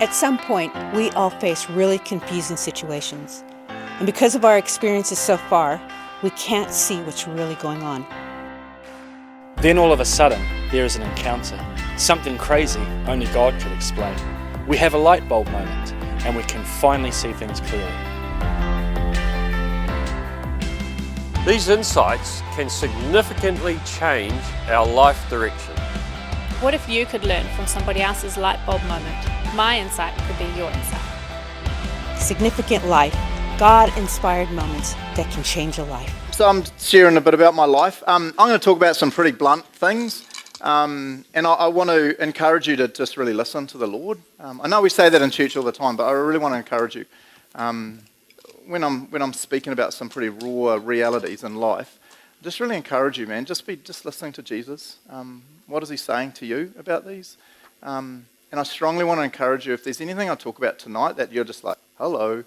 At some point, we all face really confusing situations. And because of our experiences so far, we can't see what's really going on. Then all of a sudden, there is an encounter. Something crazy only God could explain. We have a light bulb moment, and we can finally see things clearly. These insights can significantly change our life direction. What if you could learn from somebody else's light bulb moment? My insight could be your insight. Significant life, God-inspired moments that can change a life. So I'm sharing a bit about my life. I'm going to talk about some pretty blunt things, and I want to encourage you to just really listen to the Lord. I know we say that in church all the time, but I really want to encourage you. When I'm speaking about some pretty raw realities in life, just really encourage you, man. Just listening to Jesus. What is he saying to you about these? And I strongly want to encourage you, if there's anything I talk about tonight that you're just like, hello,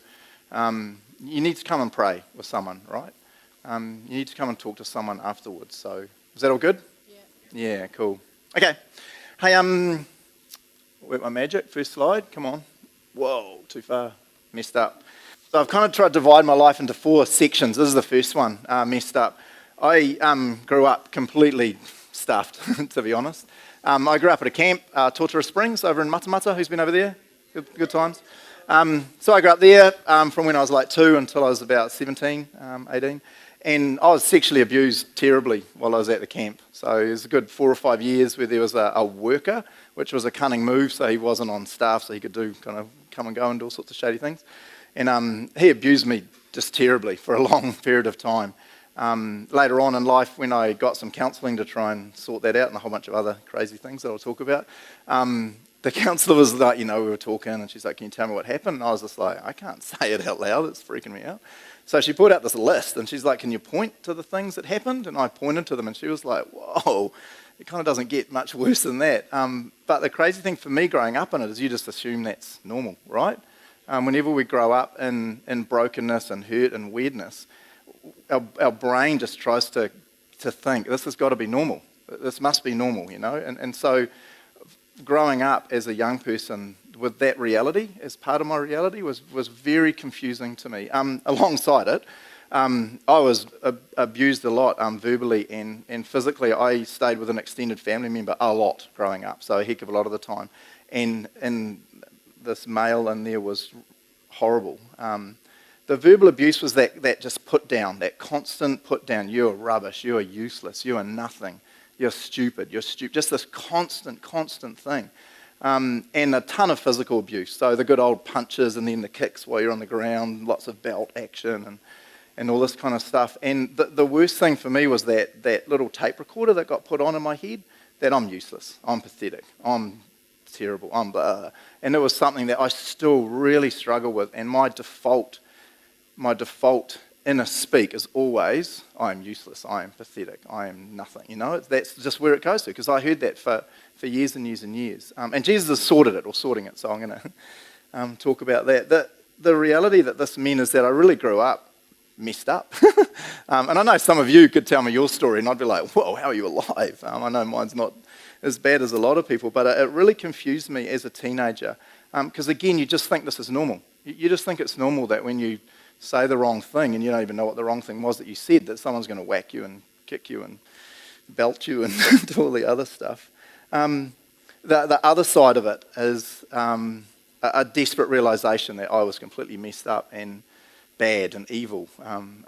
you need to come and pray with someone, right? You need to come and talk to someone afterwards. So, is that all good? Yeah, cool. Okay. Hey, where's my magic? First slide, come on. Whoa, too far. Messed up. So I've kind of tried to divide my life into 4 sections. This is the first one, messed up. I grew up completely stuffed, to be honest. I grew up at a camp, Tortura Springs, over in Matamata. Who's been over there? Good times. So I grew up there from when I was like 2 until I was about 17, 18. And I was sexually abused terribly while I was at the camp. So it was a good 4 or 5 years where there was a worker, which was a cunning move, so he wasn't on staff, so he could do kind of come and go and do all sorts of shady things. And he abused me just terribly for a long period of time. Later on in life, when I got some counselling to try and sort that out and a whole bunch of other crazy things that I'll talk about, the counsellor was like, we were talking and she's like, can you tell me what happened? And I was just like, I can't say it out loud, it's freaking me out. So she pulled out this list and she's like, can you point to the things that happened? And I pointed to them and she was like, whoa, it kind of doesn't get much worse than that. But the crazy thing for me growing up in it is you just assume that's normal, right? Whenever we grow up in brokenness and hurt and weirdness, our brain just tries to think, this has got to be normal. This must be normal, And so growing up as a young person with that reality as part of my reality was very confusing to me. Alongside it, I was abused a lot verbally and physically. I stayed with an extended family member a lot growing up, so a heck of a lot of the time. And this male in there was horrible. The verbal abuse was that just put down, that constant put down. You're rubbish, you're useless, you are nothing, you're stupid, just this constant thing. And a ton of physical abuse. So the good old punches and then the kicks while you're on the ground, lots of belt action and all this kind of stuff. And the worst thing for me was that little tape recorder that got put on in my head, that I'm useless, I'm pathetic, I'm terrible, I'm blah. And it was something that I still really struggle with. And my default inner speak is always, I am useless, I am pathetic, I am nothing. That's just where it goes to, because I heard that for years and years and years. And Jesus has sorting it, so I'm going to talk about that. The reality that this meant is that I really grew up messed up. And I know some of you could tell me your story and I'd be like, whoa, how are you alive? I know mine's not as bad as a lot of people, but it really confused me as a teenager. Because again, you just think this is normal. You just think it's normal that when you say the wrong thing and you don't even know what the wrong thing was that you said, that someone's going to whack you and kick you and belt you and do all the other stuff. The other side of it is a desperate realisation that I was completely messed up and bad and evil.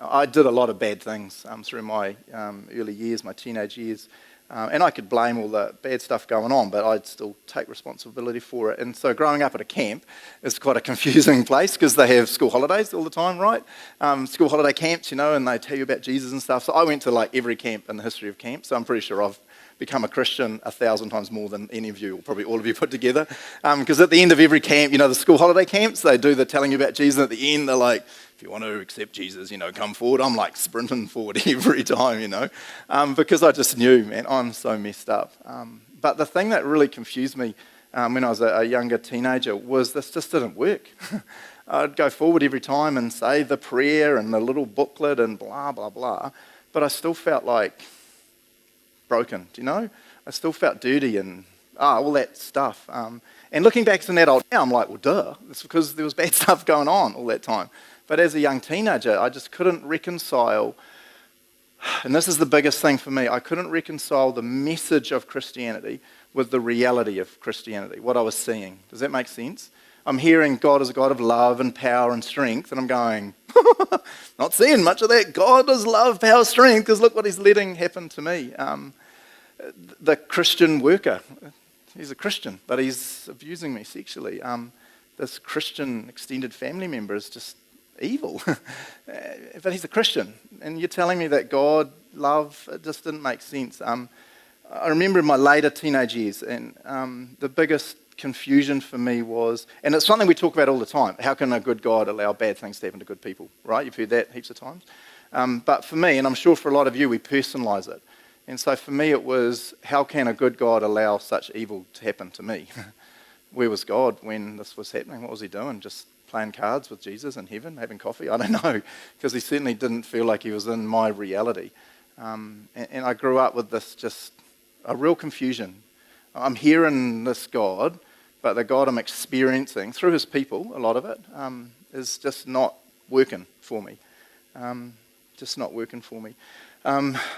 I did a lot of bad things through my early years, my teenage years. And I could blame all the bad stuff going on, but I'd still take responsibility for it. And so growing up at a camp is quite a confusing place because they have school holidays all the time, right? School holiday camps, and they tell you about Jesus and stuff. So I went to like every camp in the history of camp, so I'm pretty sure I've become a Christian 1,000 times more than any of you, or probably all of you put together. Because at the end of every camp, the school holiday camps, they do the telling you about Jesus. At the end, they're like, if you want to accept Jesus, come forward. I'm like sprinting forward every time, because I just knew, man, I'm so messed up. But the thing that really confused me when I was a younger teenager was this just didn't work. I'd go forward every time and say the prayer and the little booklet and blah, blah, blah, but I still felt like broken, I still felt dirty and all that stuff. And looking back as an adult now, I'm like, well, duh. It's because there was bad stuff going on all that time. But as a young teenager, I just couldn't reconcile, and this is the biggest thing for me, I couldn't reconcile the message of Christianity with the reality of Christianity, what I was seeing. Does that make sense? I'm hearing God is a God of love and power and strength, and I'm going, not seeing much of that. God is love, power, strength, because look what he's letting happen to me. The Christian worker, he's a Christian, but he's abusing me sexually. This Christian extended family member is just evil. But he's a Christian, and you're telling me that God, love, it just didn't make sense. I remember in my later teenage years, and the biggest confusion for me was, and it's something we talk about all the time, how can a good God allow bad things to happen to good people, right? You've heard that heaps of times. But for me, and I'm sure for a lot of you, we personalise it. And so for me it was, how can a good God allow such evil to happen to me? Where was God when this was happening? What was he doing? Just playing cards with Jesus in heaven, having coffee? I don't know, because he certainly didn't feel like he was in my reality. And I grew up with this just a real confusion. I'm hearing this God, but the God I'm experiencing through his people, a lot of it, is just not working for me. Just not working for me.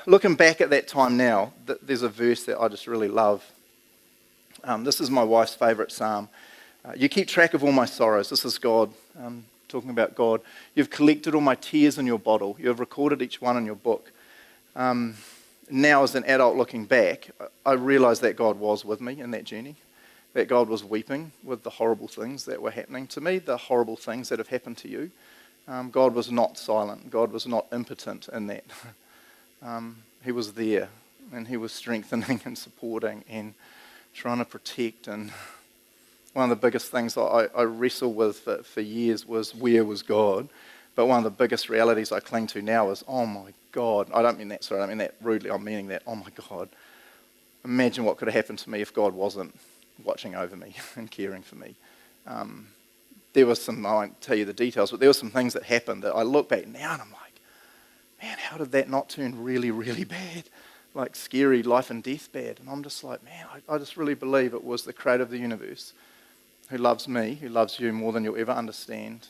Looking back at that time now, there's a verse that I just really love. This is my wife's favourite psalm. You keep track of all my sorrows. This is God, talking about God. You've collected all my tears in your bottle. You have recorded each one in your book. Now as an adult looking back, I realised that God was with me in that journey, that God was weeping with the horrible things that were happening to me, the horrible things that have happened to you. God was not silent. God was not impotent in that. He was there, and he was strengthening and supporting and trying to protect. And one of the biggest things I wrestled with for years was, where was God? But one of the biggest realities I cling to now is, oh my God. I don't mean that rudely. I'm meaning that, oh my God. Imagine what could have happened to me if God wasn't watching over me and caring for me. There was some, I won't tell you the details, but there were some things that happened that I look back now and I'm like, man, how did that not turn really, really bad? Like scary life and death bad. And I'm just like, man, I just really believe it was the creator of the universe who loves me, who loves you more than you'll ever understand,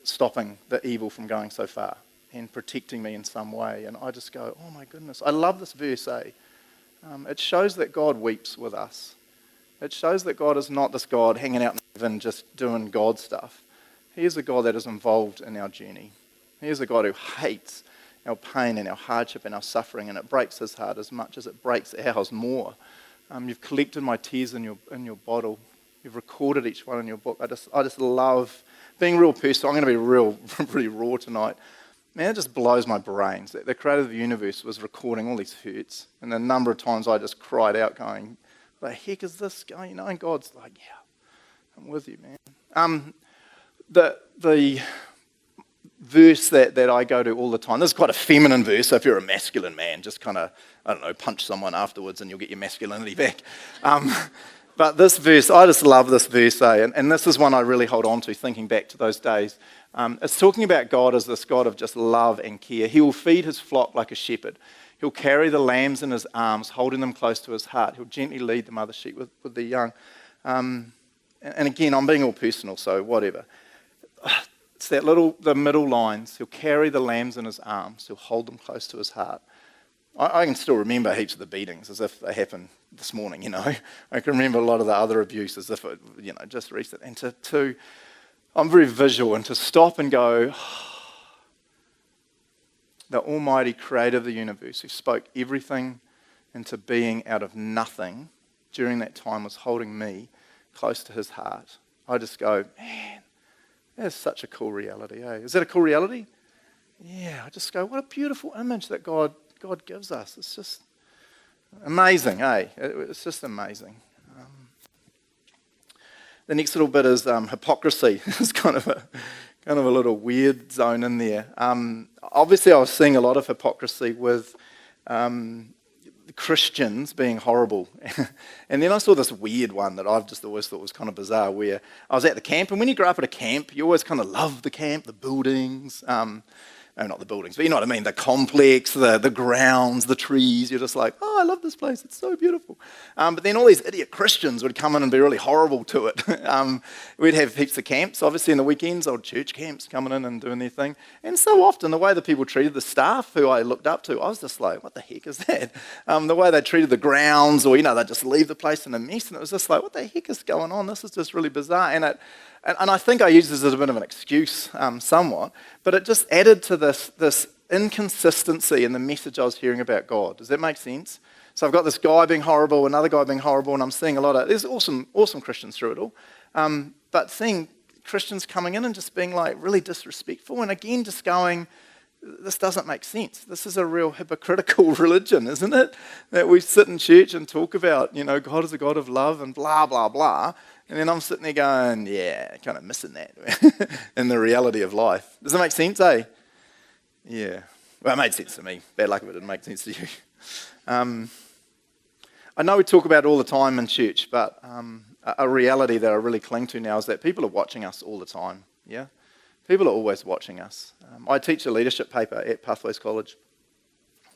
stopping the evil from going so far and protecting me in some way. And I just go, oh my goodness. I love this verse, it shows that God weeps with us. It shows that God is not this God hanging out in heaven just doing God stuff. He is a God that is involved in our journey. He is a God who hates our pain and our hardship and our suffering, and it breaks his heart as much as it breaks ours more. You've collected my tears in your bottle. You've recorded each one in your book. I just love being real personal. I'm going to be pretty raw tonight. Man, it just blows my brains that the creator of the universe was recording all these hurts, and the number of times I just cried out going, the heck is this guy? And God's like, yeah, I'm with you, man. The verse that I go to all the time, this is quite a feminine verse, so if you're a masculine man, just kind of, punch someone afterwards and you'll get your masculinity back. But this verse, I just love this verse, and this is one I really hold on to, thinking back to those days. It's talking about God as this God of just love and care. He will feed his flock like a shepherd. He'll carry the lambs in his arms, holding them close to his heart. He'll gently lead the mother sheep with the young. And again, I'm being all personal, so whatever. It's the middle lines. He'll carry the lambs in his arms. He'll hold them close to his heart. I can still remember heaps of the beatings as if they happened this morning, I can remember a lot of the other abuse as if it, just recent. And I'm very visual, and to stop and go, the almighty creator of the universe who spoke everything into being out of nothing during that time was holding me close to his heart. I just go, man, that's such a cool reality, eh? Is that a cool reality? Yeah, I just go, what a beautiful image that God gives us. It's just amazing, eh? It's just amazing. The next little bit is hypocrisy. It's kind of a little weird zone in there. Obviously, I was seeing a lot of hypocrisy with Christians being horrible. And then I saw this weird one that I've just always thought was kind of bizarre, where I was at the camp, and when you grow up at a camp, you always kind of love the camp, the buildings, not the buildings, but you know what I mean, the complex, the grounds, the trees. You're just like, oh, I love this place, it's so beautiful. But then all these idiot Christians would come in and be really horrible to it. We'd have heaps of camps, obviously in the weekends, old church camps coming in and doing their thing. And so often the way the people treated the staff who I looked up to, I was just like, what the heck is that? The way they treated the grounds, or they'd just leave the place in a mess, and it was just like, what the heck is going on? This is just really bizarre. And I think I use this as a bit of an excuse somewhat, but it just added to this inconsistency in the message I was hearing about God. Does that make sense? So I've got this guy being horrible, another guy being horrible, and I'm seeing there's awesome Christians through it all, but seeing Christians coming in and just being like really disrespectful, and again just going, this doesn't make sense. This is a real hypocritical religion, isn't it? That we sit in church and talk about, God is a God of love and blah, blah, blah. And then I'm sitting there going, yeah, kind of missing that in the reality of life. Does that make sense, eh? Yeah. Well, it made sense to me. Bad luck if it didn't make sense to you. I know we talk about it all the time in church, but a reality that I really cling to now is that people are watching us all the time, yeah? People are always watching us. I teach a leadership paper at Pathways College,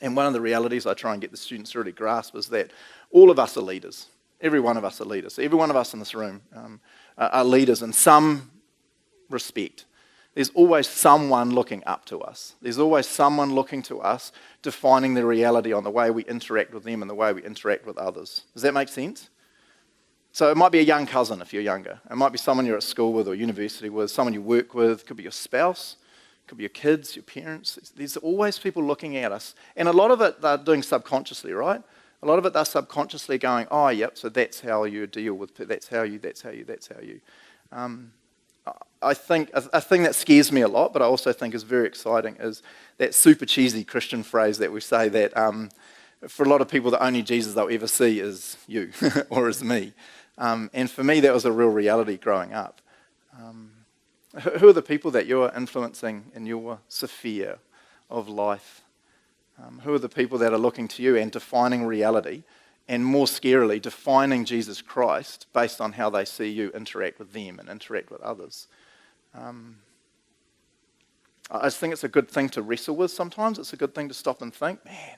and one of the realities I try and get the students to really grasp is that all of us are leaders. Every one of us are leaders. Every one of us in this room are leaders in some respect. There's always someone looking up to us. There's always someone looking to us, defining the reality on the way we interact with them and the way we interact with others. Does that make sense? So it might be a young cousin if you're younger. It might be someone you're at school with or university with, someone you work with. It could be your spouse. It could be your kids, your parents. There's always people looking at us. And a lot of it they're doing subconsciously, right? A lot of it they're subconsciously going, oh, yep, so that's how you deal with, that's how you. I think a thing that scares me a lot, but I also think is very exciting, is that super cheesy Christian phrase that we say that for a lot of people, the only Jesus they'll ever see is you or is me. And for me, that was a real reality growing up. Who are the people that you're influencing in your sphere of life? Who are the people that are looking to you and defining reality, and more scarily, defining Jesus Christ based on how they see you interact with them and interact with others? I just think it's a good thing to wrestle with sometimes. It's a good thing to stop and think, man,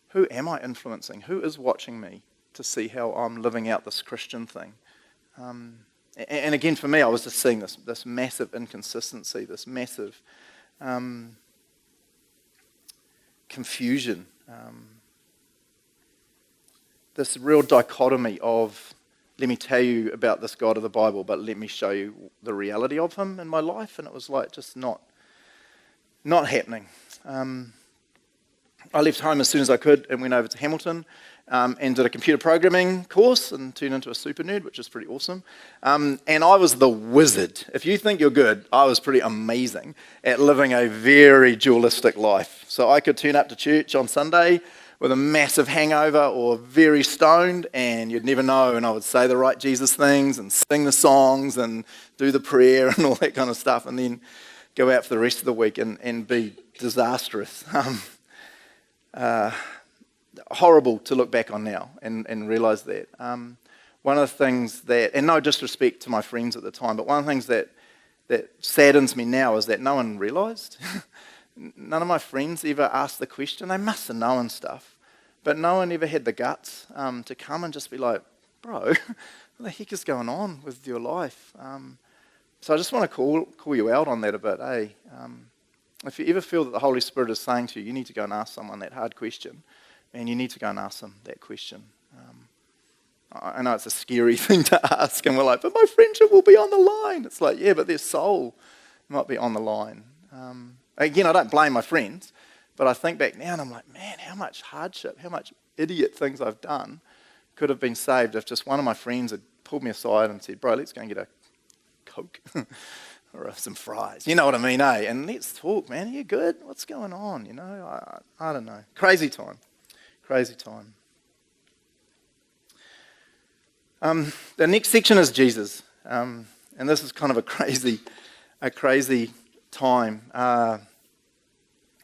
who am I influencing? Who is watching me to see how I'm living out this Christian thing? And again, for me, I was just seeing this massive inconsistency, this massive confusion, this real dichotomy of, let me tell you about this God of the Bible, but let me show you the reality of him in my life. And it was like just not happening. I left home as soon as I could and went over to Hamilton and did a computer programming course and turned into a super nerd, which is pretty awesome. And I was the wizard. If you think you're good, I was pretty amazing at living a very dualistic life. So I could turn up to church on Sunday with a massive hangover or very stoned, and you'd never know, and I would say the right Jesus things and sing the songs and do the prayer and all that kind of stuff, and then go out for the rest of the week and be disastrous. Horrible to look back on now and realise that. One of the things that, and no disrespect to my friends at the time, but one of the things that saddens me now is that no one realised. None of my friends ever asked the question. They must have known stuff, but no one ever had the guts to come and just be like, bro, what the heck is going on with your life? So I just want to call you out on that a bit. If you ever feel that the Holy Spirit is saying to you, you need to go and ask someone that hard question, and you need to go and ask them that question. I know it's a scary thing to ask, and we're like, but my friendship will be on the line. It's like, yeah, but their soul might be on the line. Again, I don't blame my friends, but I think back now and I'm like, man, how much hardship, how much idiot things I've done could have been saved if just one of my friends had pulled me aside and said, bro, let's go and get a Coke or some fries. You know what I mean, eh? And let's talk, man. Are you good? What's going on? You know, I don't know. Crazy time. The next section is Jesus, and this is kind of a crazy time.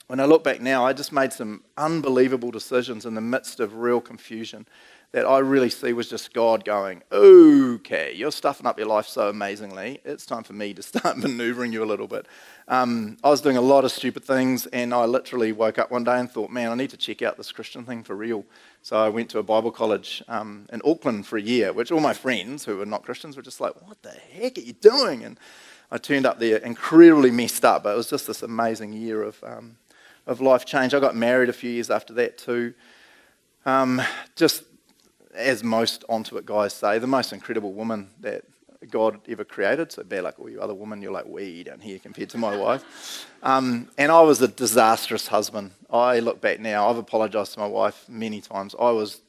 When I look back now, I just made some unbelievable decisions in the midst of real confusion that I really see was just God going, okay, you're stuffing up your life so amazingly, it's time for me to start maneuvering you a little bit. I was doing a lot of stupid things, and I literally woke up one day and thought, man, I need to check out this Christian thing for real. So I went to a Bible college in Auckland for a year, which all my friends who were not Christians were just like, what the heck are you doing? And I turned up there incredibly messed up, but it was just this amazing year of life change. I got married a few years after that too. Just as most onto it guys say, the most incredible woman that God ever created. So bad like all you other women, you're like wee down here compared to my wife. And I was a disastrous husband. I look back now, I've apologised to my wife many times. I was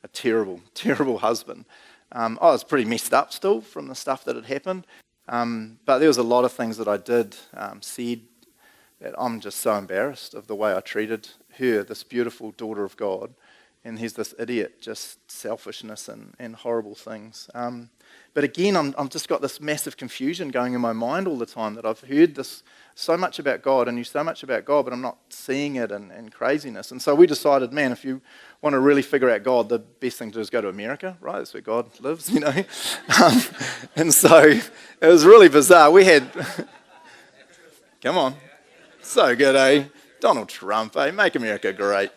a terrible, terrible husband. I was pretty messed up still from the stuff that had happened. But there was a lot of things that I did, said, that I'm just so embarrassed of the way I treated her, this beautiful daughter of God. And here's this idiot, just selfishness and horrible things. But again, I'm just got this massive confusion going in my mind all the time that I've heard this so much about God and knew so much about God, but I'm not seeing it and craziness. And so we decided, man, if you want to really figure out God, the best thing to do is go to America, right? That's where God lives, you know. And so it was really bizarre. We had, come on, so good, eh? Donald Trump, eh? Make America great.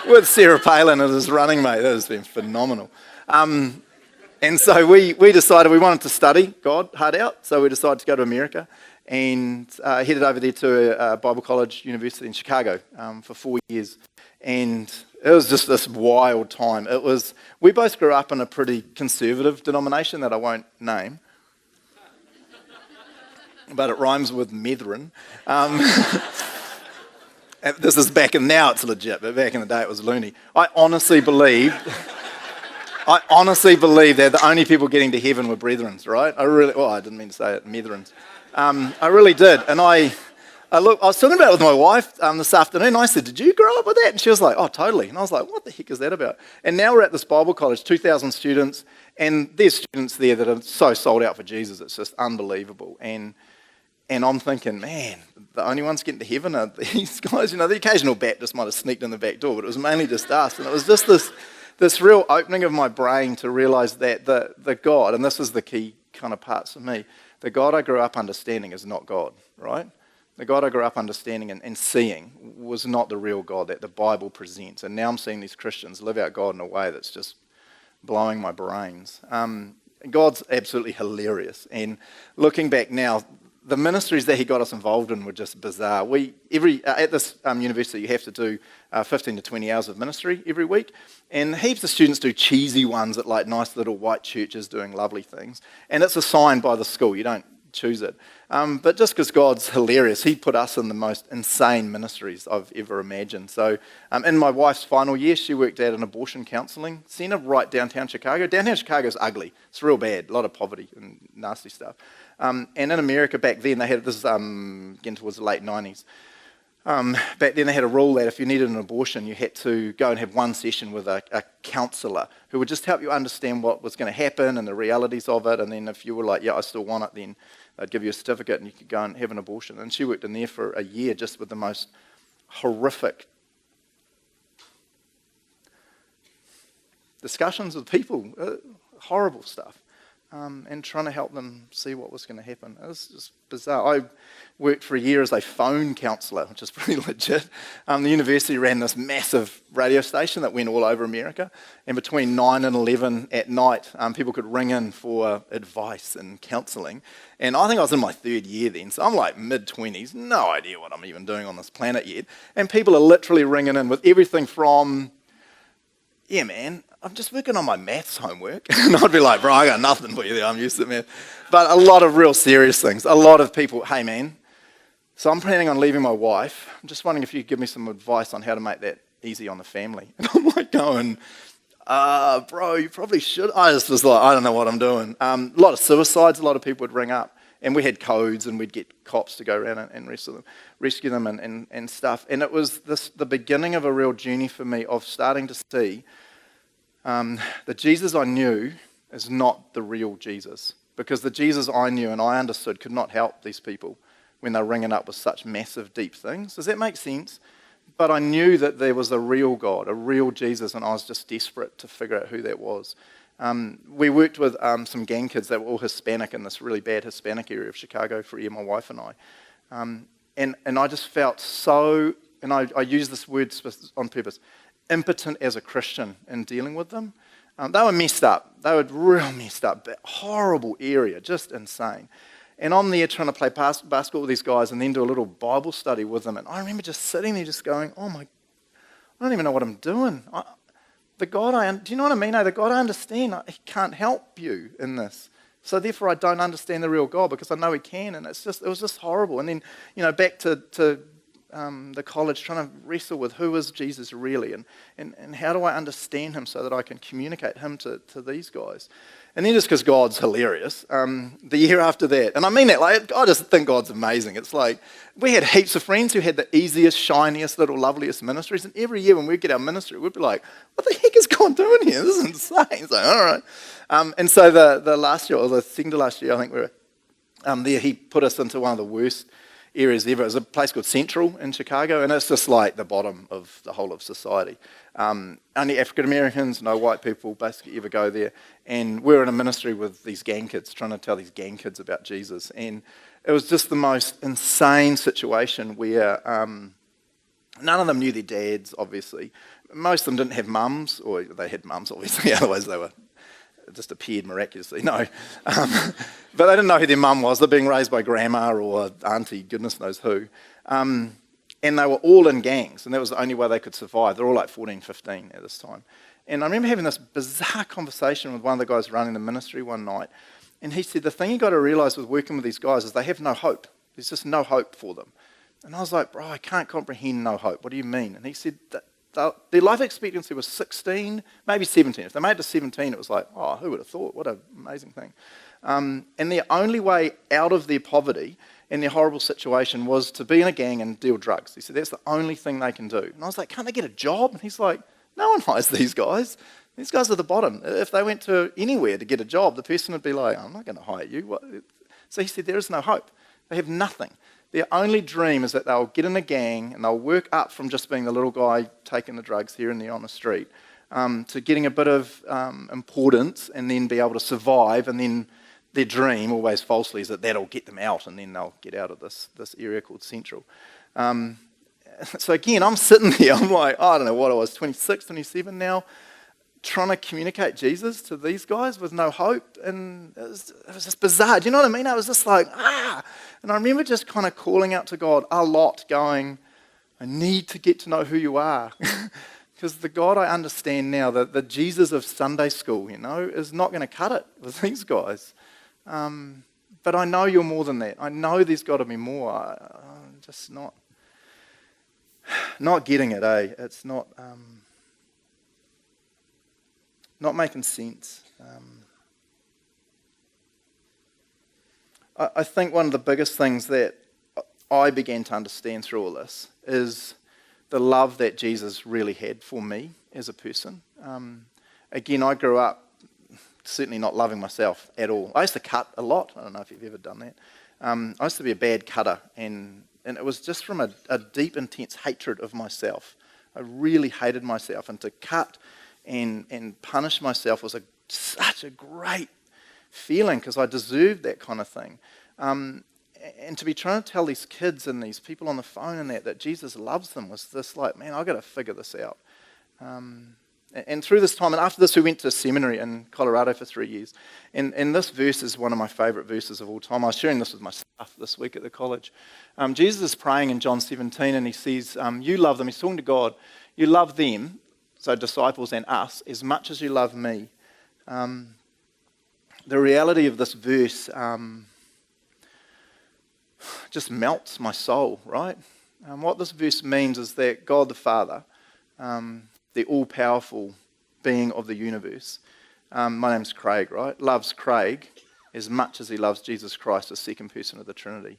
With Sarah Palin as his running mate. That has been phenomenal. And so we decided we wanted to study God hard out, so we decided to go to America and headed over there to a Bible college university in Chicago for 4 years. And it was just this wild time. We both grew up in a pretty conservative denomination that I won't name, but it rhymes with Methrin. This is now it's legit, but back in the day it was loony. I honestly believe that the only people getting to heaven were brethrens, right? I didn't mean to say it, methrens. I really did. And I was talking about it with my wife this afternoon. I said, did you grow up with that? And she was like, oh, totally. And I was like, what the heck is that about? And now we're at this Bible college, 2,000 students, and there's students there that are so sold out for Jesus. It's just unbelievable. And I'm thinking, man, the only ones getting to heaven are these guys. You know, the occasional Baptist might have sneaked in the back door, but it was mainly just us. And it was just this real opening of my brain to realise that the God, and this is the key kind of parts of me, the God I grew up understanding is not God, right? The God I grew up understanding and seeing was not the real God that the Bible presents. And now I'm seeing these Christians live out God in a way that's just blowing my brains. God's absolutely hilarious. And looking back now, the ministries that he got us involved in were just bizarre. At this university, you have to do 15 to 20 hours of ministry every week, and heaps of students do cheesy ones at like nice little white churches doing lovely things, and it's assigned by the school. You don't choose it. But just because God's hilarious, he put us in the most insane ministries I've ever imagined. So in my wife's final year, she worked at an abortion counselling centre right downtown Chicago. Downtown Chicago's ugly. It's real bad. A lot of poverty and nasty stuff. And in America back then, they had this, again towards the late 90s, back then they had a rule that if you needed an abortion, you had to go and have one session with a counsellor who would just help you understand what was going to happen and the realities of it. And then if you were like, yeah, I still want it, then they'd give you a certificate and you could go and have an abortion. And she worked in there for a year just with the most horrific discussions with people, horrible stuff. And trying to help them see what was going to happen. It was just bizarre. I worked for a year as a phone counsellor, which is pretty legit. The university ran this massive radio station that went all over America, and between 9 and 11 at night, people could ring in for advice and counselling. And I think I was in my third year then, so I'm like mid-20s, no idea what I'm even doing on this planet yet. And people are literally ringing in with everything from, yeah, man, I'm just working on my maths homework. And I'd be like, bro, I got nothing for you there. I'm used to math. But a lot of real serious things. A lot of people, hey, man, so I'm planning on leaving my wife. I'm just wondering if you could give me some advice on how to make that easy on the family. And I'm like going, bro, you probably should. I just was like, I don't know what I'm doing. A lot of suicides. A lot of people would ring up. And we had codes and we'd get cops to go around and rescue them and stuff. And it was the beginning of a real journey for me of starting to see the Jesus I knew is not the real Jesus. Because the Jesus I knew and I understood could not help these people when they're ringing up with such massive, deep things. Does that make sense? But I knew that there was a real God, a real Jesus, and I was just desperate to figure out who that was. We worked with some gang kids that were all Hispanic in this really bad Hispanic area of Chicago for a year, my wife and I. And I just felt so, and I use this word on purpose, impotent as a Christian in dealing with them. They were messed up. They were real messed up. Horrible area, just insane. And I'm there trying to play basketball with these guys and then do a little Bible study with them. And I remember just sitting there just going, oh my, I don't even know what I'm doing. Do you know what I mean? The God I understand, He can't help you in this. So therefore I don't understand the real God because I know He can. And it was just horrible. And then, back to the college, trying to wrestle with who is Jesus really and how do I understand Him so that I can communicate Him to these guys. And then just because God's hilarious, the year after that, and I mean that, like, I just think God's amazing. It's like, we had heaps of friends who had the easiest, shiniest, little loveliest ministries, and every year when we'd get our ministry, we'd be like, what the heck is God doing here? This is insane. It's like, all right. And so the last year, or the second to last year, I think we were there, He put us into one of the worst areas ever. It was a place called Central in Chicago, and it's just like the bottom of the whole of society. Only African Americans, no white people basically ever go there. And we're in a ministry with these gang kids, trying to tell these gang kids about Jesus. And it was just the most insane situation where none of them knew their dads, obviously. Most of them didn't have mums, or they had mums, obviously, otherwise they were just appeared miraculously. No. But they didn't know who their mum was. They're being raised by grandma or auntie, goodness knows who. And they were all in gangs, and that was the only way they could survive. They're all like 14, 15 at this time. And I remember having this bizarre conversation with one of the guys running the ministry one night, and he said, the thing you got to realise with working with these guys is they have no hope. There's just no hope for them. And I was like, bro, I can't comprehend no hope. What do you mean? And he said that their life expectancy was 16, maybe 17. If they made it to 17, it was like, oh, who would have thought? What an amazing thing. And their only way out of their poverty and their horrible situation was to be in a gang and deal drugs. He said, that's the only thing they can do. And I was like, can't they get a job? And he's like, no one hires these guys. These guys are the bottom. If they went to anywhere to get a job, the person would be like, I'm not going to hire you. What? So he said, there is no hope. They have nothing. Their only dream is that they'll get in a gang and they'll work up from just being the little guy taking the drugs here and there on the street to getting a bit of importance and then be able to survive, and then their dream, always falsely, is that that'll get them out and then they'll get out of this area called Central. So again, I'm sitting there, I'm like, I don't know what I was, 26, 27 now, trying to communicate Jesus to these guys with no hope, and it was just bizarre. Do you know what I mean? I was just like, And I remember just kind of calling out to God a lot, going, I need to get to know who you are. Because the God I understand now, the Jesus of Sunday school, is not going to cut it with these guys. But I know you're more than that. I know there's got to be more. I'm just not getting it, eh? It's not making sense. I think one of the biggest things that I began to understand through all this is the love that Jesus really had for me as a person. Again, I grew up certainly not loving myself at all. I used to cut a lot. I don't know if you've ever done that. I used to be a bad cutter, and it was just from a deep, intense hatred of myself. I really hated myself, and to cut and punish myself was such a great feeling because I deserved that kind of thing. And to be trying to tell these kids and these people on the phone and that Jesus loves them was this like, man, I've got to figure this out. And through this time, and after this we went to seminary in Colorado for 3 years. And this verse is one of my favourite verses of all time. I was sharing this with my staff this week at the college. Jesus is praying in John 17 and he says, you love them. He's talking to God. You love them, so disciples and us, as much as you love me. The reality of this verse just melts my soul, right? What this verse means is that God the Father, the all-powerful being of the universe, my name's Craig, right? Loves Craig as much as he loves Jesus Christ, the second person of the Trinity.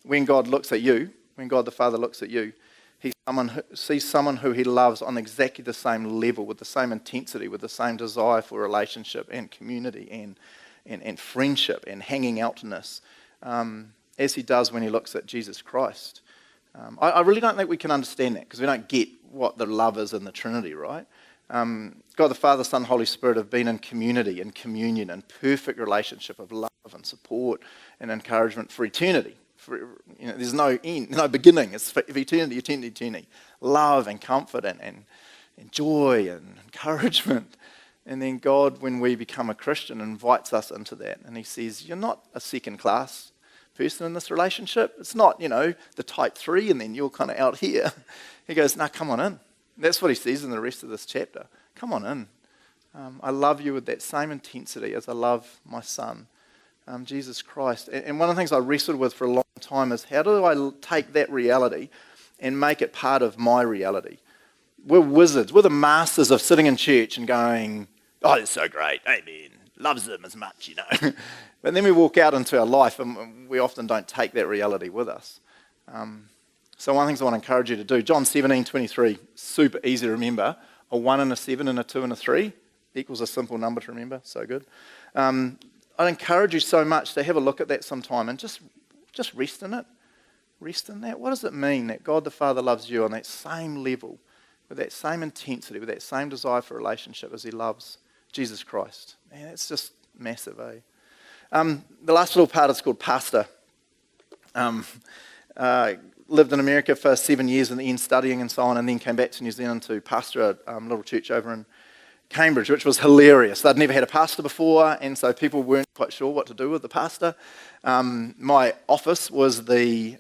When God looks at you, when God the Father looks at you, he sees someone who he loves on exactly the same level, with the same intensity, with the same desire for relationship and community and friendship and hanging outness, as he does when he looks at Jesus Christ. I really don't think we can understand that because we don't get what the love is in the Trinity, right? God the Father, Son, Holy Spirit have been in community and communion and perfect relationship of love and support and encouragement for eternity. There's no end, no beginning. It's for eternity, eternity, eternity. Love and comfort and joy and encouragement. And then God, when we become a Christian, invites us into that. And he says, you're not a second-class person in this relationship. It's not, the type 3 and then you're kind of out here. He goes, no, come on in. That's what he says in the rest of this chapter. Come on in. I love you with that same intensity as I love my son, Jesus Christ. And one of the things I wrestled with for a long time is how do I take that reality and make it part of my reality? We're wizards. We're the masters of sitting in church and going, oh, that's so great. Amen. Loves them as much, But then we walk out into our life and we often don't take that reality with us. So one of the things I want to encourage you to do, John 17:23, super easy to remember. A 1 and a 7 and a 2 and a 3 equals a simple number to remember. So good. I'd encourage you so much to have a look at that sometime and just rest in it. Rest in that. What does it mean that God the Father loves you on that same level, with that same intensity, with that same desire for relationship as he loves Jesus Christ? Man, it's just massive, eh? The last little part is called pastor. Lived in America for 7 years in the end studying and so on, and then came back to New Zealand to pastor a little church over in Cambridge, which was hilarious. They'd never had a pastor before, and so people weren't quite sure what to do with the pastor. My office was the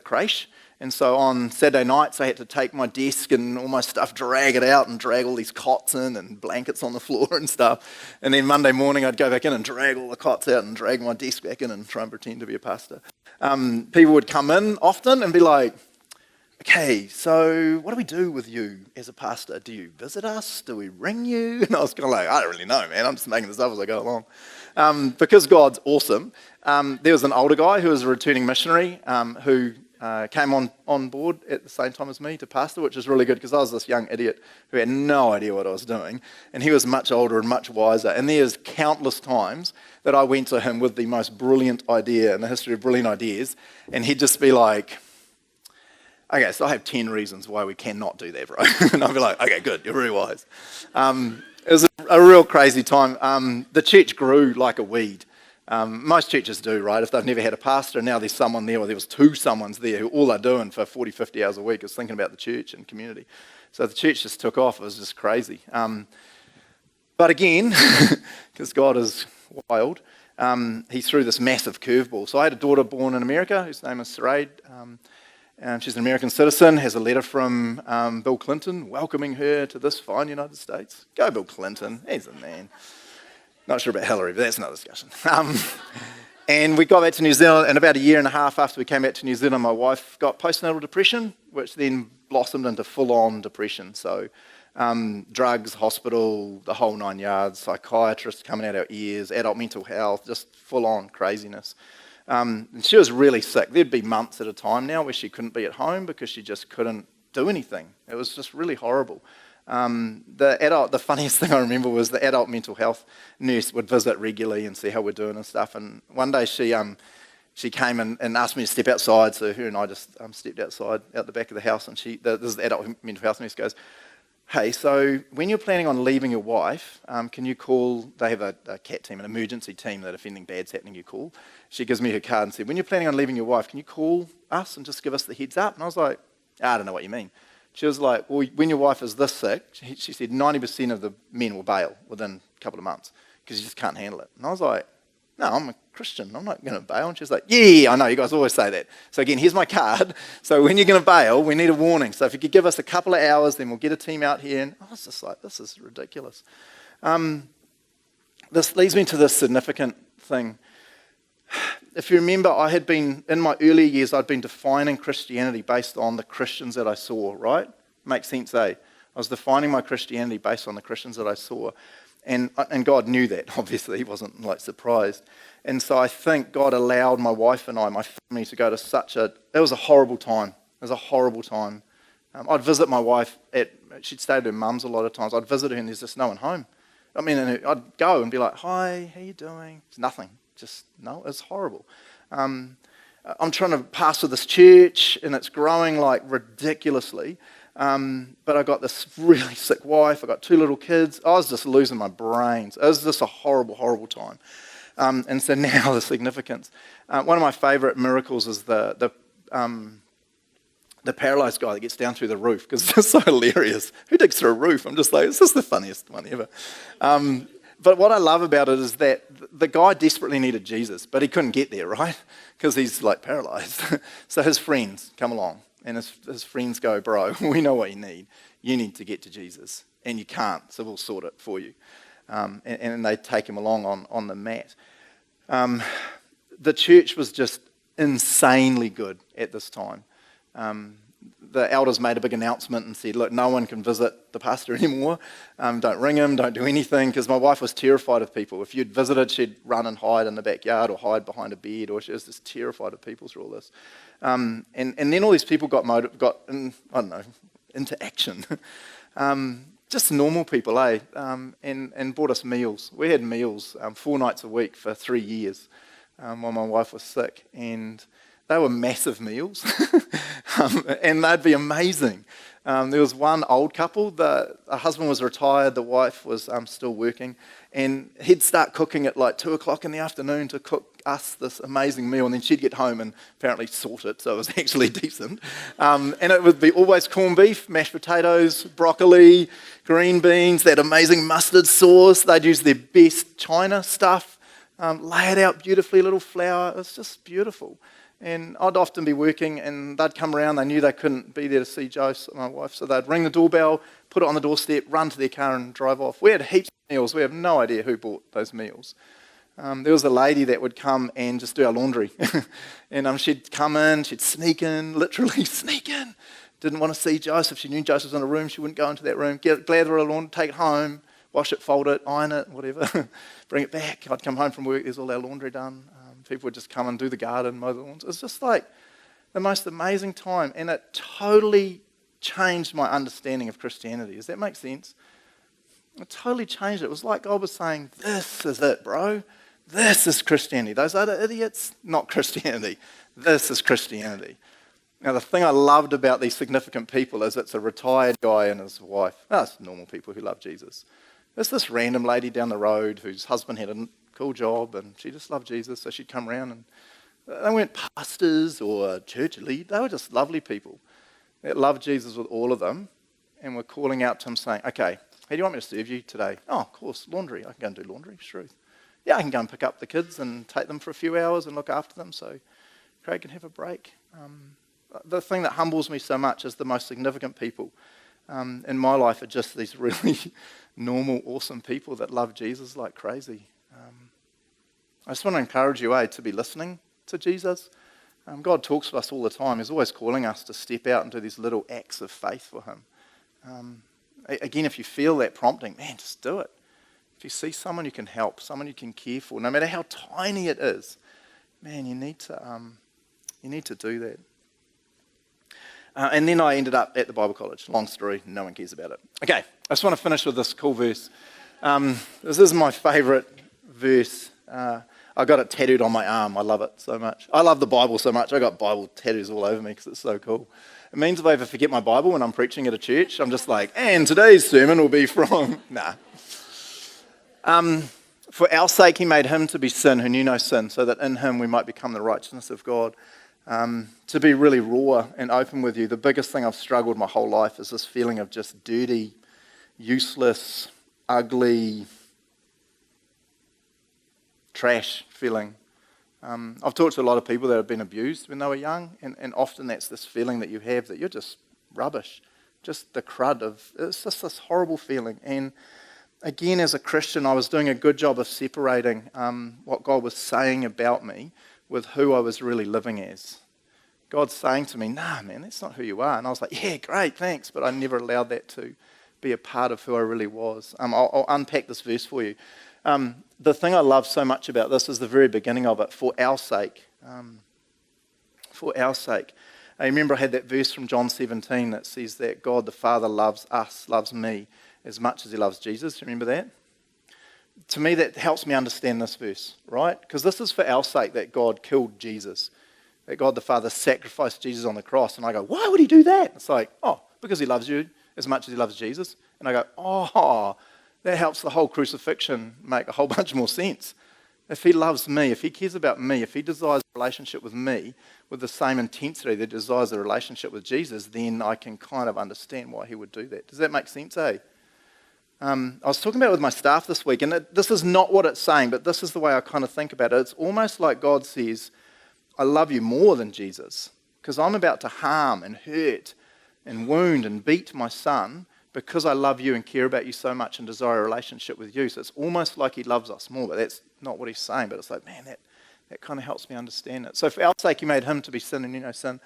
creche, and so on Saturday nights I had to take my desk and all my stuff, drag it out and drag all these cots in and blankets on the floor and stuff. And then Monday morning I'd go back in and drag all the cots out and drag my desk back in and try and pretend to be a pastor. People would come in often and be like, okay, so what do we do with you as a pastor? Do you visit us? Do we ring you? And I was kind of like, I don't really know, man. I'm just making this up as I go along. Because God's awesome, there was an older guy who was a returning missionary who came on board at the same time as me to pastor, which is really good because I was this young idiot who had no idea what I was doing, and he was much older and much wiser. And there's countless times that I went to him with the most brilliant idea in the history of brilliant ideas, and he'd just be like, okay, so I have 10 reasons why we cannot do that, bro. And I'd be like, okay, good, you're really wise. It was a real crazy time. The church grew like a weed. Most churches do, right? If they've never had a pastor and now there's someone there, or there was two someones there who all they're doing for 40, 50 hours a week is thinking about the church and community. So the church just took off. It was just crazy. But again, because God is wild, he threw this massive curveball. So I had a daughter born in America whose name is Sarai. She's an American citizen, has a letter from Bill Clinton welcoming her to this fine United States. Go Bill Clinton, he's a man. Not sure about Hillary, but that's another discussion. And we got back to New Zealand, and about a year and a half after we came back to New Zealand, my wife got postnatal depression, which then blossomed into full-on depression. So drugs, hospital, the whole 9 yards, psychiatrists coming out our ears, adult mental health, just full-on craziness. And she was really sick. There'd be months at a time now where she couldn't be at home because she just couldn't do anything. It was just really horrible. The funniest thing I remember was the adult mental health nurse would visit regularly and see how we're doing and stuff. And one day she came and asked me to step outside, so her and I just stepped outside out the back of the house. And this is the adult mental health nurse, goes, hey, so when you're planning on leaving your wife, can you call, they have a CAT team, an emergency team that if anything bad's happening, you call. She gives me her card and said, when you're planning on leaving your wife, can you call us and just give us the heads up? And I was like, I don't know what you mean. She was like, well, when your wife is this sick, she said 90% of the men will bail within a couple of months because you just can't handle it. And I was like, no, I'm a Christian. I'm not going to bail. And she was like, yeah, I know. You guys always say that. So again, here's my card. So when you're going to bail, we need a warning. So if you could give us a couple of hours, then we'll get a team out here. And I was just like, this is ridiculous. This leads me to this significant thing. If you remember, I had been, in my earlier years, I'd been defining Christianity based on the Christians that I saw, right? Makes sense, eh? I was defining my Christianity based on the Christians that I saw. And God knew that, obviously. He wasn't, surprised. And so I think God allowed my wife and I, my family, to go to it was a horrible time. It was a horrible time. I'd visit my wife, she'd stay at her mum's a lot of times. I'd visit her and there's just no one home. I mean, and I'd go and be like, hi, how you doing? It's nothing. Just, no, it's horrible. I'm trying to pastor this church, and it's growing like ridiculously. But I got this really sick wife. I got 2 little kids. I was just losing my brains. It was just a horrible, horrible time. And so now the significance. One of my favourite miracles is the paralysed guy that gets down through the roof, because it's just so hilarious. Who digs through a roof? I'm just like, this is the funniest one ever. But what I love about it is that the guy desperately needed Jesus, but he couldn't get there, right? Because he's like paralysed. So his friends come along, and his friends go, bro, we know what you need. You need to get to Jesus, and you can't, so we'll sort it for you. And they take him along on the mat. The church was just insanely good at this time. The elders made a big announcement and said, look, no one can visit the pastor anymore. Don't ring him, don't do anything, because my wife was terrified of people. If you'd visited, she'd run and hide in the backyard or hide behind a bed, or she was just terrified of people through all this. And then all these people got into action. Just normal people, and bought us meals. We had meals 4 nights a week for 3 years while my wife was sick, and they were massive meals, and they'd be amazing. There was one old couple, the husband was retired, the wife was still working, and he'd start cooking at like 2 o'clock in the afternoon to cook us this amazing meal, and then she'd get home and apparently sort it, so it was actually decent. And it would be always corned beef, mashed potatoes, broccoli, green beans, that amazing mustard sauce. They'd use their best China stuff, lay it out beautifully, a little flour. It was just beautiful. And I'd often be working, and they'd come around. They knew they couldn't be there to see Joseph, my wife, so they'd ring the doorbell, put it on the doorstep, run to their car and drive off. We had heaps of meals. We have no idea who bought those meals. There was a lady that would come and just do our laundry. And she'd come in, she'd sneak in, literally sneak in. Didn't want to see Joseph. She knew Joseph was in a room. She wouldn't go into that room. Gather her laundry, take it home, wash it, fold it, iron it, whatever. Bring it back. I'd come home from work, there's all our laundry done. People would just come and do the garden, mow the lawns. It was just like the most amazing time, and it totally changed my understanding of Christianity. Does that make sense? It totally changed it. It was like God was saying, this is it, bro. This is Christianity. Those other idiots, not Christianity. This is Christianity. Now, the thing I loved about these significant people is it's a retired guy and his wife. That's normal people who love Jesus. There's this random lady down the road whose husband had a cool job, and she just loved Jesus, so she'd come around, and they weren't pastors or church lead. They were just lovely people that loved Jesus with all of them, and were calling out to him saying, okay, hey, do you want me to serve you today? Oh, of course, laundry. I can go and do laundry, sure. Yeah, I can go and pick up the kids and take them for a few hours and look after them so Craig can have a break. The thing that humbles me so much is the most significant people in my life are just these really normal, awesome people that love Jesus like crazy. I just want to encourage you, to be listening to Jesus. God talks to us all the time. He's always calling us to step out and do these little acts of faith for him. Again, if you feel that prompting, man, just do it. If you see someone you can help, someone you can care for, no matter how tiny it is, man, you need to do that. And then I ended up at the Bible college. Long story, no one cares about it. Okay, I just want to finish with this cool verse. This is my favourite verse. I got it tattooed on my arm. I love it so much. I love the Bible so much. I got Bible tattoos all over me because it's so cool. It means if I ever forget my Bible when I'm preaching at a church, I'm just like, and today's sermon will be from... Nah. For our sake he made him to be sin who knew no sin, so that in him we might become the righteousness of God. To be really raw and open with you, the biggest thing I've struggled my whole life is this feeling of just dirty, useless, ugly, trash feeling. I've talked to a lot of people that have been abused when they were young, and often that's this feeling that you have that you're just rubbish, just the crud of, it's just this horrible feeling. And again, as a Christian, I was doing a good job of separating what God was saying about me with who I was really living as. God's saying to me, nah, man, that's not who you are. And I was like, yeah, great, thanks. But I never allowed that to be a part of who I really was. I'll unpack this verse for you. The thing I love so much about this is the very beginning of it, for our sake. For our sake. I remember I had that verse from John 17 that says that God the Father loves us, loves me, as much as he loves Jesus. Remember that? To me, that helps me understand this verse, right? Because this is for our sake that God killed Jesus. that God the Father sacrificed Jesus on the cross. And I go, why would he do that? It's like, oh, because he loves you as much as he loves Jesus. And I go, oh, that helps the whole crucifixion make a whole bunch more sense. If he loves me, if he cares about me, if he desires a relationship with me with the same intensity that he desires a relationship with Jesus, then I can kind of understand why he would do that. Does that make sense, eh? I was talking about it with my staff this week, and this is not what it's saying, but this is the way I kind of think about it. It's almost like God says, I love you more than Jesus, because I'm about to harm and hurt and wound and beat my son because I love you and care about you so much and desire a relationship with you. So it's almost like he loves us more, but that's not what he's saying. But it's like, man, that kind of helps me understand it. So for our sake, he made him to be sin and you know sin.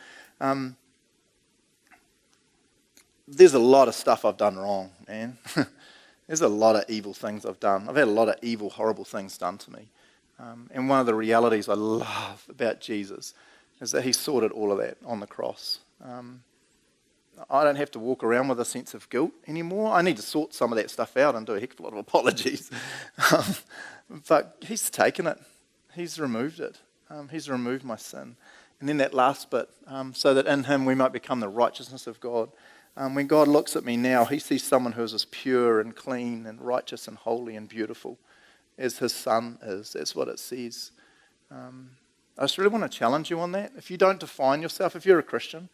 There's a lot of stuff I've done wrong, man. There's a lot of evil things I've done. I've had a lot of evil, horrible things done to me. And one of the realities I love about Jesus is that he sorted all of that on the cross. I don't have to walk around with a sense of guilt anymore. I need to sort some of that stuff out and do a heck of a lot of apologies. But he's taken it. He's removed it. He's removed my sin. And then that last bit, so that in him we might become the righteousness of God. When God looks at me now, he sees someone who is as pure and clean and righteous and holy and beautiful as his son is. That's what it says. I just really want to challenge you on that. If you don't define yourself, if you're a Christian,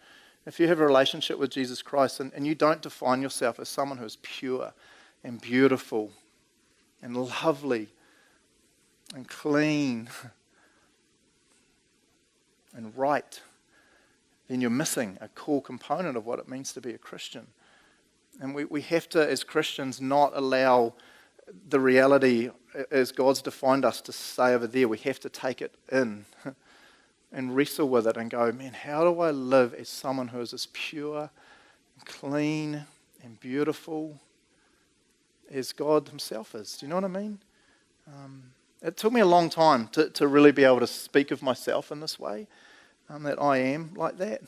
if you have a relationship with Jesus Christ and you don't define yourself as someone who is pure and beautiful and lovely and clean and right, then you're missing a core component of what it means to be a Christian. And we have to, as Christians, not allow the reality as God's defined us to stay over there. We have to take it in and wrestle with it and go, man, how do I live as someone who is as pure and clean and beautiful as God himself is? Do you know what I mean? It took me a long time to really be able to speak of myself in this way, that I am like that.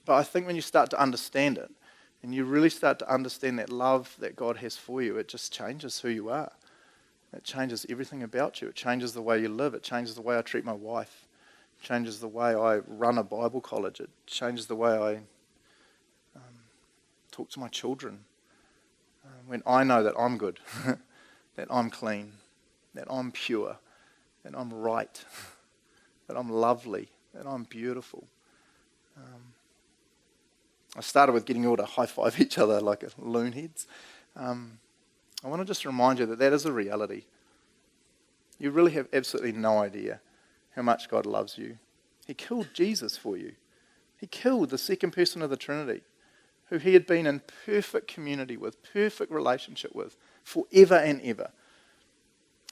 But I think when you start to understand it, and you really start to understand that love that God has for you, it just changes who you are. It changes everything about you. It changes the way you live. It changes the way I treat my wife. It changes the way I run a Bible college. It changes the way I talk to my children. When I know that I'm good, that I'm clean, that I'm pure, that I'm right, that I'm lovely, that I'm beautiful. I started with getting you all to high-five each other like a loon heads. I want to just remind you that that is a reality. You really have absolutely no idea how much God loves you. He killed Jesus for you. He killed the second person of the Trinity, who he had been in perfect community with, perfect relationship with, forever and ever.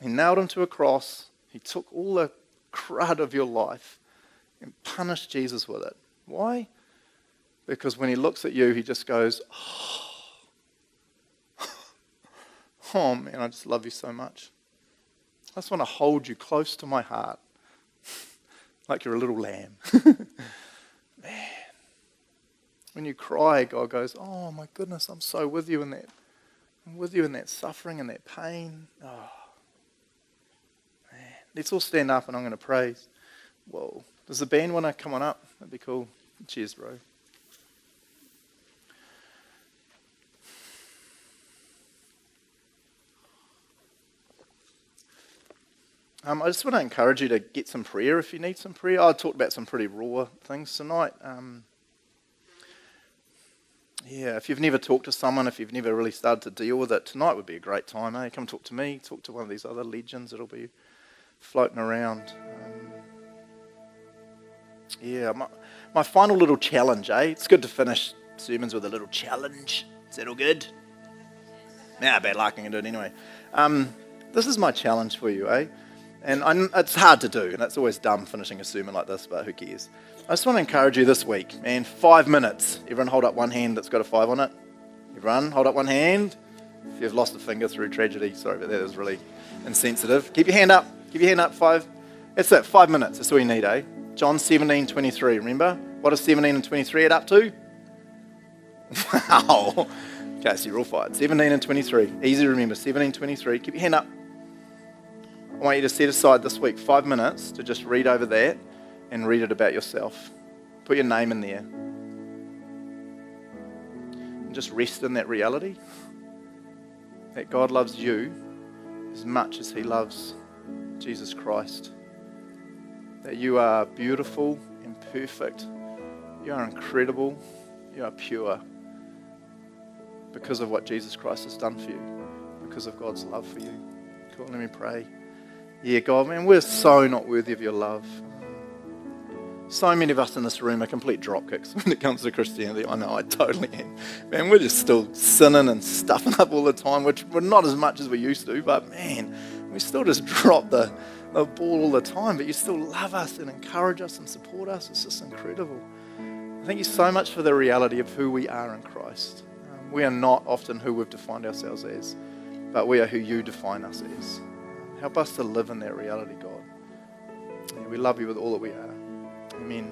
He nailed him to a cross. He took all the crud of your life and punished Jesus with it. Why? Because when he looks at you, he just goes, oh man, I just love you so much. I just want to hold you close to my heart, like you're a little lamb. Man. When you cry, God goes, oh my goodness, I'm so with you in that. I'm with you in that suffering and that pain. Oh, man. Let's all stand up and I'm going to praise. Whoa. Does the band want to come on up? That'd be cool. Cheers, bro. I just want to encourage you to get some prayer if you need some prayer. I talked about some pretty raw things tonight. If you've never talked to someone, if you've never really started to deal with it, tonight would be a great time, eh? Come talk to me, talk to one of these other legends that'll be floating around. My final little challenge, eh? It's good to finish sermons with a little challenge. Is that all good? Nah, bad luck, I can do it anyway. This is my challenge for you, eh? And it's hard to do, and it's always dumb finishing a sermon like this, but who cares? I just want to encourage you this week, man, 5 minutes. Everyone hold up one hand that's got a 5 on it. Everyone hold up one hand. If you've lost a finger through tragedy, sorry, but that is really insensitive. Keep your hand up. Keep your hand up, 5. That's it, 5 minutes. That's all you need, eh? John 17:23, remember? What does 17 and 23 add up to? Wow. Okay, so you're all fired. 17 and 23. Easy to remember. 17, 23. Keep your hand up. I want you to set aside this week 5 minutes to just read over that and read it about yourself. Put your name in there. And just rest in that reality that God loves you as much as he loves Jesus Christ. That you are beautiful and perfect. You are incredible. You are pure because of what Jesus Christ has done for you, because of God's love for you. Cool, let me pray. Yeah, God, man, we're so not worthy of your love. So many of us in this room are complete dropkicks when it comes to Christianity. I know, I totally am. Man, we're just still sinning and stuffing up all the time, which we're not as much as we used to, but man, we still just drop the ball all the time, but you still love us and encourage us and support us. It's just incredible. Thank you so much for the reality of who we are in Christ. We are not often who we've defined ourselves as, but we are who you define us as. Help us to live in that reality, God. Yeah, we love you with all that we are. Amen.